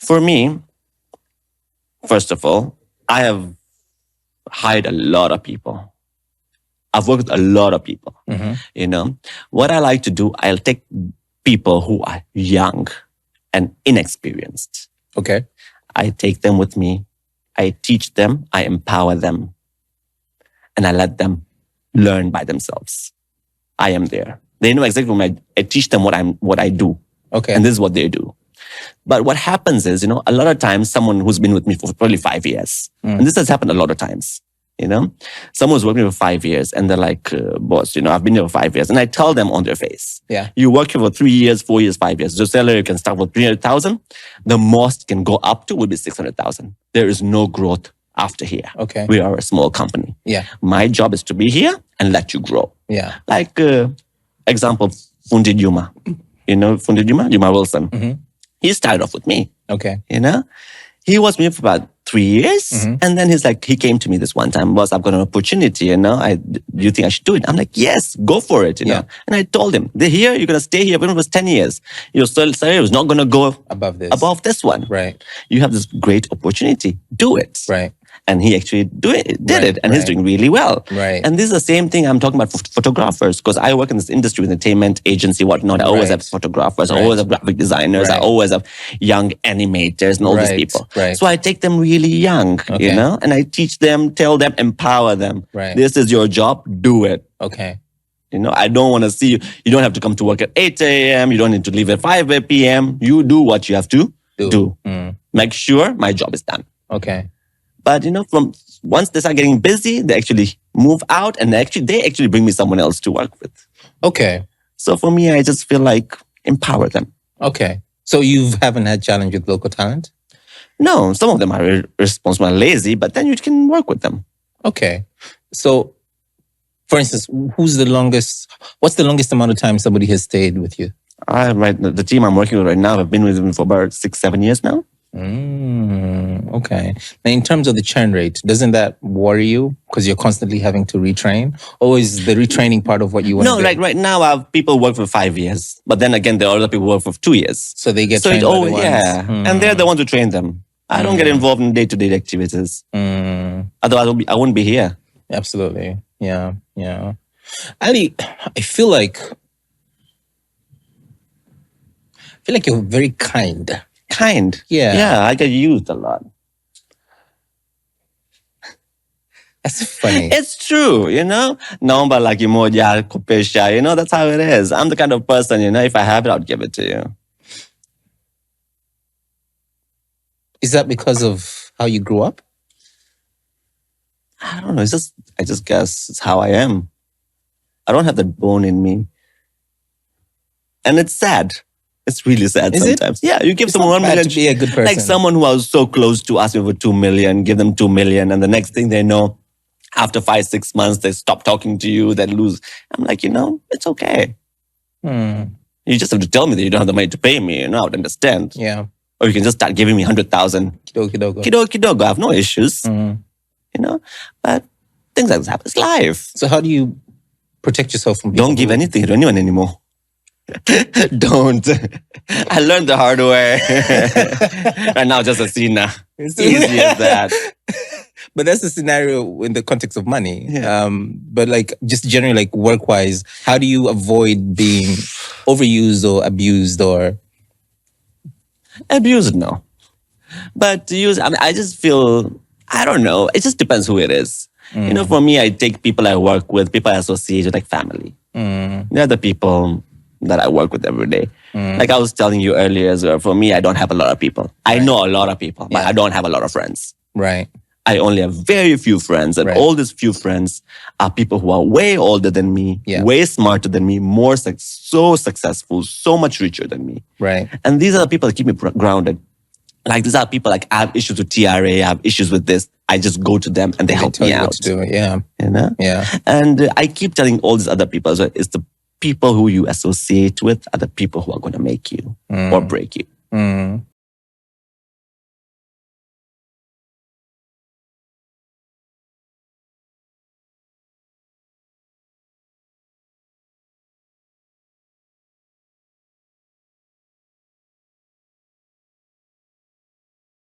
For me, first of all, I have hired a lot of people. I've worked with a lot of people. You know, what I like to do, I'll take people who are young and inexperienced. Okay. I take them with me. I teach them. I empower them. And I let them learn by themselves. I am there. They know exactly I teach them what I do. Okay. And this is what they do. But what happens is, you know, a lot of times someone who's been with me for probably 5 years, and this has happened a lot of times, you know, someone's working for 5 years and they're like, boss, you know, I've been here for 5 years. And I tell them on their face, you work here for 3 years, 4 years, 5 years. Your salary can start with 300,000. The most can go up to will be 600,000. There is no growth after here. Okay. We are a small company. Yeah. My job is to be here and let you grow. Yeah. Like, example, Fundi Juma. You know Fundi Juma? Juma Wilson. He started off with me. Okay. You know? He was with me for about 3 years. And then he came to me this one time, boss, I've got an opportunity, you know, do you think I should do it? I'm like, yes, go for it, you know. And I told him, you're going to stay here when it was 10 years. Your salary was not going to go above this one. Right. You have this great opportunity. Do it. Right. And he actually did it. And he's doing really well. Right. And this is the same thing I'm talking about for photographers, because I work in this industry with entertainment agency, whatnot. I always have photographers. I always have graphic designers. I always have young animators and all these people. Right. So I take them really young, you know, and I teach them, tell them, empower them. Right. This is your job. Do it. Okay. You know, I don't want to see you. You don't have to come to work at 8 a.m. You don't need to leave at 5 p.m. You do what you have to do. Make sure my job is done. Okay. But, you know, from once they start getting busy, they actually move out and they actually bring me someone else to work with. Okay. So for me, I just feel like empower them. Okay. So you haven't had challenge with local talent? No, some of them are irresponsible and lazy, but then you can work with them. Okay. So, for instance, what's the longest amount of time somebody has stayed with you? The team I'm working with right now, I've been with them for about 6-7 years now. Okay. Now, in terms of the churn rate, doesn't that worry you because you're constantly having to retrain? Or is the retraining part of what you want to do? No, like right now, I have people work for 5 years. But then again, there are other people who work for 2 years. So they get trained by the ones. Yeah. And they're the ones who train them. I don't get involved in day-to-day activities. Otherwise, I wouldn't be here. Absolutely. Yeah. Yeah. Ali, I feel like you're very kind. Kind? Yeah. Yeah, I get used a lot. That's funny. It's true, you know? Naomba laki moja kopesha, you know, that's how it is. I'm the kind of person, you know, if I have it, I'll give it to you. Is that because of how you grew up? I don't know. I just guess it's how I am. I don't have that bone in me. And it's sad. It's really sad sometimes. Yeah, you give someone 1 million. To be a good person. Like someone who was so close to asking for 2 million, give them 2 million. And the next thing they know, after 5-6 months, they stop talking to you, they lose. I'm like, you know, it's okay. You just have to tell me that you don't have the money to pay me. You know, I would understand. Yeah. Or you can just start giving me 100,000. Kidogo. I have no issues. You know, but things like this happen. It's life. So how do you protect yourself from people? Don't give anything to anyone anymore. Don't. I learned the hard way. Right now, just a Cena. Easy as that. But that's the scenario in the context of money. Yeah. But like just generally like work-wise, how do you avoid being overused or abused or... Abused, no. But I just feel, I don't know. It just depends who it is. You know, for me, I take people I work with, people I associate with like family. They're the people that I work with every day. Like I was telling you earlier as well, for me, I don't have a lot of people. I know a lot of people, but I don't have a lot of friends. Right. I only have very few friends. And all these few friends are people who are way older than me, way smarter than me, so successful, so much richer than me. Right. And these are the people that keep me grounded. Like these are people like, I have issues with TRA, I have issues with this. I just go to them and they help me out. What to do. Yeah. You know? Yeah. And I keep telling all these other people, so it's the people who you associate with are the people who are going to make you or break you.